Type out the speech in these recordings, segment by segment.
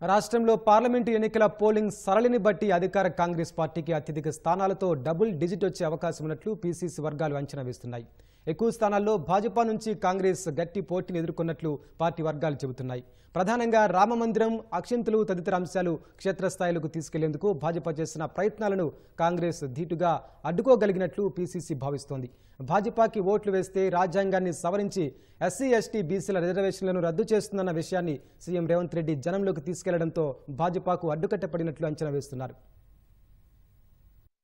రాష్ట్రంలో పార్లమెంటు ఎన్నికల పోలింగ్ సరళిని బట్టి అధికార కాంగ్రెస్ పార్టీకి అత్యధిక స్థానాలతో డబుల్ డిజిట్ వచ్చే అవకాశం ఉన్నట్లు పీసీసీ వర్గాలు అంచనా వేస్తున్నాయి. ఎక్కువ స్థానాల్లో భాజపా నుంచి కాంగ్రెస్ గట్టి పోటీని ఎదుర్కొన్నట్లు పార్టీ వర్గాలు చెబుతున్నాయి. ప్రధానంగా రామమందిరం, అక్షింతలు తదితర అంశాలు క్షేత్రస్థాయిలకు తీసుకెళ్లేందుకు భాజపా చేసిన ప్రయత్నాలను కాంగ్రెస్ ధీటుగా అడ్డుకోగలిగినట్లు పీసీసీ భావిస్తోంది. భాజపాకి ఓట్లు వేస్తే రాజ్యాంగాన్ని సవరించి ఎస్సీ, ఎస్టీ, బీసీల రిజర్వేషన్లను రద్దు చేస్తుందన్న విషయాన్ని సీఎం రేవంత్ రెడ్డి జనంలోకి తీసుకెళ్లడంతో భాజపాకు అడ్డుకట్టపడినట్లు అంచనా వేస్తున్నారు.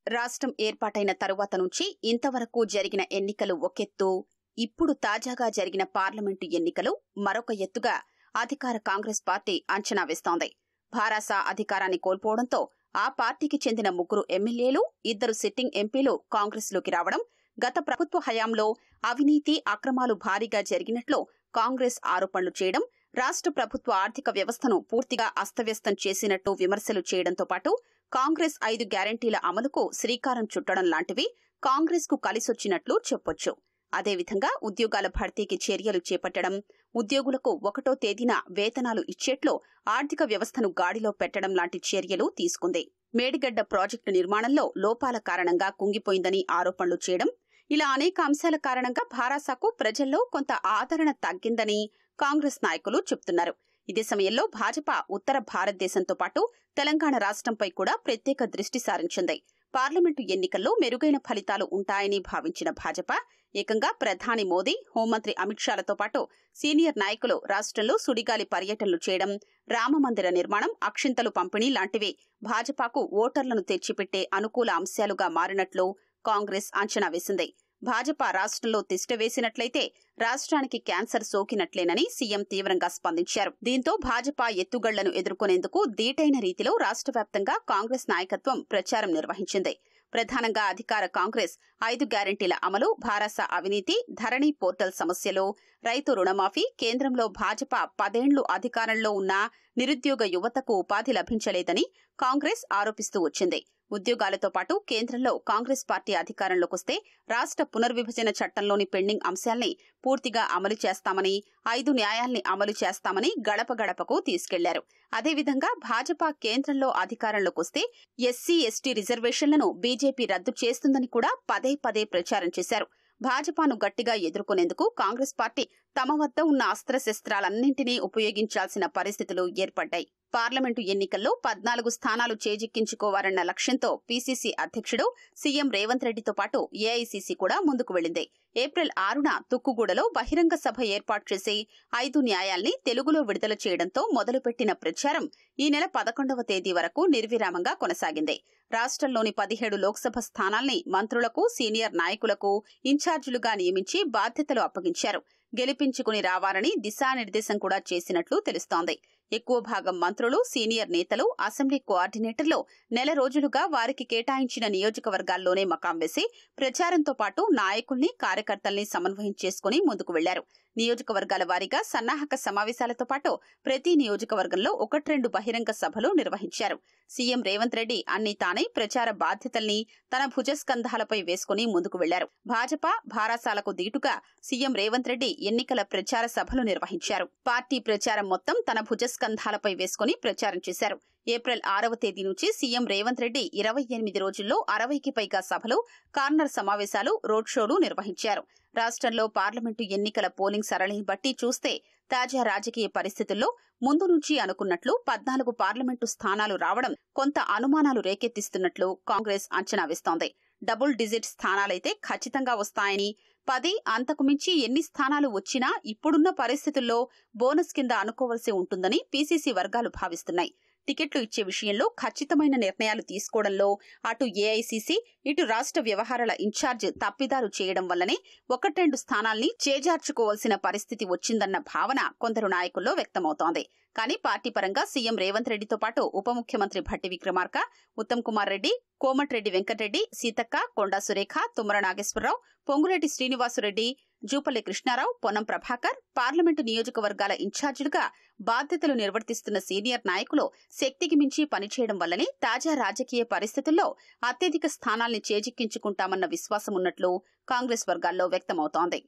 రాష్ట్రం ఏర్పాటైన తరువాత నుంచి ఇంతవరకు జరిగిన ఎన్నికలు ఒకెత్తు, ఇప్పుడు తాజాగా జరిగిన పార్లమెంటు ఎన్నికలు మరొక ఎత్తుగా అధికార కాంగ్రెస్ పార్టీ అంచనా వేస్తోంది. భారాస అధికారాన్ని కోల్పోవడంతో ఆ పార్టీకి చెందిన 3 ఎమ్మెల్యేలు, 2 సిట్టింగ్ ఎంపీలు కాంగ్రెస్లోకి రావడం, గత ప్రభుత్వ హయాంలో అవినీతి, అక్రమాలు భారీగా జరిగినట్లు కాంగ్రెస్ ఆరోపణలు చేయడం, రాష్ట్ర ప్రభుత్వ ఆర్థిక వ్యవస్థను పూర్తిగా అస్తవ్యస్తం చేసినట్టు విమర్శలు చేయడంతో పాటు కాంగ్రెస్ 5 గ్యారంటీల అమలుకు శ్రీకారం చుట్టడం లాంటివి కాంగ్రెస్ కు కలిసొచ్చినట్లు చెప్పొచ్చు. అదేవిధంగా ఉద్యోగాల భర్తీకి చర్యలు చేపట్టడం, ఉద్యోగులకు 1వ తేదీన వేతనాలు ఇచ్చేట్లు ఆర్థిక వ్యవస్థను గాడిలో పెట్టడం లాంటి చర్యలు తీసుకుంది. మేడిగడ్డ ప్రాజెక్టు నిర్మాణంలో లోపాల కారణంగా కుంగిపోయిందని ఆరోపణలు చేయడం, ఇలా అనేక అంశాల కారణంగా భారాసాకు ప్రజల్లో కొంత ఆదరణ తగ్గిందని కాంగ్రెస్ నాయకులు చెబుతున్నారు. ఇదే సమయంలో భాజపా ఉత్తర భారతదేశంతో పాటు తెలంగాణ రాష్ట్రంపై కూడా ప్రత్యేక దృష్టి సారించింది. పార్లమెంటు ఎన్నికల్లో మెరుగైన ఫలితాలు ఉంటాయని భావించిన భాజపా ఏకంగా ప్రధాని మోదీ, హోంమంత్రి అమిత్ షాలతో పాటు సీనియర్ నాయకులు రాష్ట్రంలో సుడిగాలి పర్యటనలు చేయడం, రామమందిర నిర్మాణం, అక్షింతలు పంపిణీ లాంటివి భాజపాకు ఓటర్లను తెచ్చిపెట్టే అనుకూల అంశాలుగా మారినట్లు కాంగ్రెస్ అంచనా వేసింది. భాజపా రాష్ట్రంలో తిష్టవేసినట్లయితే రాష్ట్రానికి క్యాన్సర్ సోకినట్లేనని సీఎం తీవ్రంగా స్పందించారు. దీంతో భాజపా ఎత్తుగళ్లను ఎదుర్కొనేందుకు దీటైన రీతిలో రాష్ట్ర వ్యాప్తంగా కాంగ్రెస్ నాయకత్వం ప్రచారం నిర్వహించింది. ప్రధానంగా అధికార కాంగ్రెస్ 5 గ్యారంటీల అమలు, భారాస అవినీతి, ధరణి పోర్టల్ సమస్యలు, రైతు రుణమాఫీ, కేంద్రంలో భాజపా 10 ఏళ్లు అధికారంలో ఉన్న నిరుద్యోగ యువతకు ఉపాధి లభించలేదని కాంగ్రెస్ ఆరోపిస్తూ వచ్చింది. ఉద్యోగాలతో పాటు కేంద్రంలో కాంగ్రెస్ పార్టీ అధికారంలోకొస్తే రాష్ట్ర పునర్విభజన చట్టంలోని పెండింగ్ అంశాల్ని పూర్తిగా అమలు చేస్తామని, 5 న్యాయాల్ని అమలు చేస్తామని గడప గడపకు తీసుకెళ్లారు. అదేవిధంగా భాజపా కేంద్రంలో అధికారంలోకొస్తే ఎస్సీ, ఎస్టీ రిజర్వేషన్లను బీజేపీ రద్దు చేస్తుందని కూడా పదే పదే ప్రచారం చేశారు. భాజపాను గట్టిగా ఎదుర్కొనేందుకు కాంగ్రెస్ పార్టీ తమ వద్ద ఉన్న అస్త్రశస్త్రాలన్నింటినీ ఉపయోగించాల్సిన పరిస్థితులు ఏర్పడ్డాయి. పార్లమెంటు ఎన్నికల్లో 14 స్థానాలు చేజిక్కించుకోవాలన్న లక్ష్యంతో పీసీసీ అధ్యక్షుడు సీఎం రేవంత్ రెడ్డితో పాటు ఏఐసీసీ కూడా ముందుకు వెళ్లింది. ఏప్రిల్ 6న తుక్కుగూడలో బహిరంగ సభ ఏర్పాటు చేసి 5 న్యాయాల్ని తెలుగులో విడుదల చేయడంతో మొదలుపెట్టిన ప్రచారం ఈ నెల 11వ తేదీ వరకు నిర్విరామంగా కొనసాగింది. రాష్ట్రంలోని 17 లోక్సభ స్థానాల్ని మంత్రులకు, సీనియర్ నాయకులకు ఇన్ఛార్జీలుగా నియమించి బాధ్యతలు అప్పగించారు. గెలిపించుకుని రావాలని దిశానిర్దేశం కూడా చేసినట్లు తెలుస్తోంది. ఎక్కువ భాగం మంత్రులు, సీనియర్ నేతలు, అసెంబ్లీ కోఆర్డినేటర్లు నెల రోజులుగా వారికి కేటాయించిన నియోజకవర్గాల్లోనే మకాం వేసి ప్రచారంతో పాటు నాయకుల్ని, కార్యకర్తల్ని సమన్వయం చేసుకుని ముందుకు వెళ్లారు. నియోజకవర్గాల వారీగా సన్నాహక సమావేశాలతో పాటు ప్రతి నియోజకవర్గంలో 1-2 బహిరంగ సభలు నిర్వహించారు. సీఎం రేవంత్ రెడ్డి అన్ని తానే ప్రచార బాధ్యతల్ని తన భుజస్కంధాలపై వేసుకుని ముందుకు వెళ్లారు. భాజపా, భారాసాలకు దీటుగా సీఎం రేవంత్ రెడ్డి ఎన్నికల ప్రచార సభలు నిర్వహించారు. పార్టీ ప్రచారం మొత్తం తన భుజస్కంధాలపై వేసుకుని ప్రచారం చేశారు. ఏప్రిల్ 6వ తేదీ నుంచి సీఎం రేవంత్ రెడ్డి 28 రోజుల్లో 60కి పైగా సభలు, కార్నర్ సమావేశాలు, రోడ్ షోలు నిర్వహించారు. రాష్ట్రంలో పార్లమెంటు ఎన్నికల పోలింగ్ సరళిని బట్టి చూస్తే తాజా రాజకీయ పరిస్థితుల్లో ముందు నుంచి అనుకున్నట్లు 14 పార్లమెంటు స్థానాలు రావడం కొంత అనుమానాలు రేకెత్తిస్తున్నట్లు కాంగ్రెస్ అంచనా వేస్తోంది. డబుల్ డిజిట్ స్థానాలైతే ఖచ్చితంగా వస్తాయని, 10 అంతకు మించి ఎన్ని స్థానాలు వచ్చినా ఇప్పుడున్న పరిస్థితుల్లో బోనస్ కింద అనుకోవలసి ఉంటుందని పీసీసీ వర్గాలు భావిస్తున్నాయి. టికెట్లు ఇచ్చే విషయంలో ఖచ్చితమైన నిర్ణయాలు తీసుకోవడంలో అటు ఏఐసీసీ, ఇటు రాష్ట్ర వ్యవహారాల ఇన్ఛార్జ్ తప్పిదారు చేయడం వల్లనే 1-2 స్థానాల్ని చేజార్చుకోవాల్సిన పరిస్థితి వచ్చిందన్న భావన కొందరు నాయకుల్లో వ్యక్తమవుతోంది. కానీ పార్టీ పరంగా సీఎం రేవంత్ రెడ్డితో పాటు ఉప ముఖ్యమంత్రి భట్టి విక్రమార్క, ఉత్తమ్ కుమార్ రెడ్డి, కోమటిరెడ్డి వెంకటరెడ్డి, సీతక్క, కొండా సురేఖ, తుమ్మల నాగేశ్వరరావు, పొంగులేటి శ్రీనివాసురెడ్డి, జూపల్లి కృష్ణారావు, పొన్నం ప్రభాకర్ పార్లమెంటు నియోజకవర్గాల ఇన్ఛార్జీలుగా బాధ్యతలు నిర్వర్తిస్తున్న సీనియర్ నాయకులు శక్తికి మించి పనిచేయడం వల్లనే తాజా రాజకీయ పరిస్థితుల్లో అత్యధిక స్థానాల్ని చేజిక్కించుకుంటామన్న విశ్వాసం ఉన్నట్లు కాంగ్రెస్ వర్గాల్లో వ్యక్తమవుతోంది.